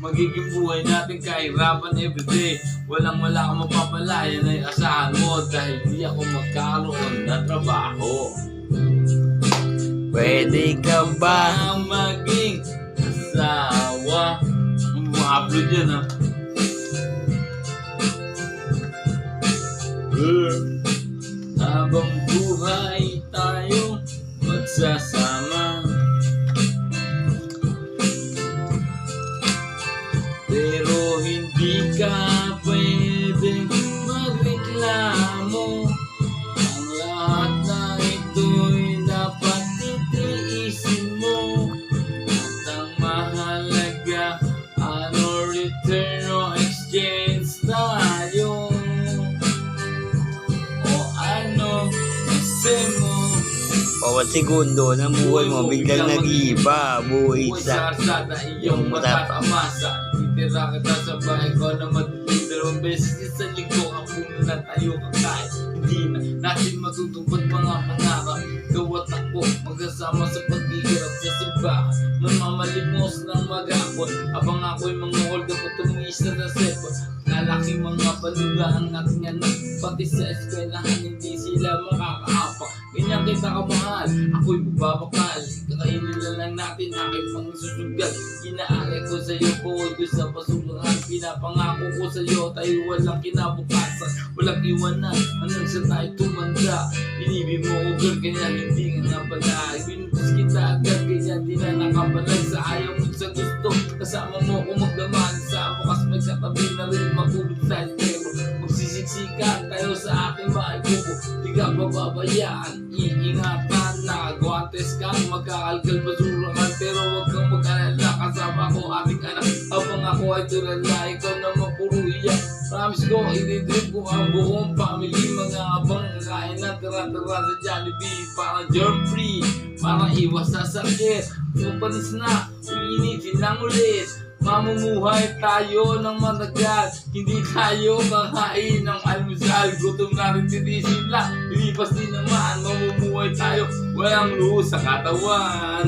magiging buhay natin kahirapan everyday. Walang-wala kang mapapalayan ay asahan mo, dahil di ako magkaroon ng trabaho. Pwede ka ba? Ang maging asawa. Ma-upload yan ha. Habang buhay tayo magsasama, pero hindi ka pwedeng magreklamo. Ang lahat na ito'y dapat titiisin mo. At ang mahalaga, ano return o exchange tayo. O ano kasi mo. Bawat segundo ng buhay mo biglang nag-iiba. Buhay sa Sarsada iyong matatamasa. Itira kita sa bahay ko na madilim. Dalawang beses sa linggo ang na tayo kakain. Hindi na natin matutupad mga pangarap. Gawat ako magkasama sa paghihirap sa simbahan. Mamamalimos ng mag-apon habang ako'y manguhol ka patumis na sepa. Lalaki mga palugaan natin yan, pati sa eskwelahan hindi sila makakaapak. Ganyan kita kamahal, ako'y babakal. Kakainin na lang natin aking pangsusugal. Inaalay ko sa'yo, buhay ko sa basurahan. Pinapangako ko sa'yo, tayo walang kinabukasan. Walang iwanan, hanggang sa tayo tumanda. Binibig mo ko girl, kaya hindi ka na pala. Binutis kita agad, kaya di na nakabalag. Sa ayaw mo sa gusto, kasama mo ko magdaman. Sa bukas may katabi na rin magulog sa pero magsisiksikan tayo sa aking bahay kubo. Di ka pababayaan, iingatan. Nakagwantes kang magkakalkal basura ka, pero wag kang mag-alala. Kasama ko ating anak habang ako ay tulala. Ikaw naman puro iyak. Promise ko, ididrip ko ang buong family. Mga abang kain na tira-tira sa Jollibee. Para germ free, para iwas sa sakit. Upanis na, uinitin lang ulit. Mamumuhay tayo ng matagal. Hindi tayo kakain ng almusal. Gutom na rin titisin lang. Ilipas din naman, mamumuhay tayo. Walang luho sa katawan.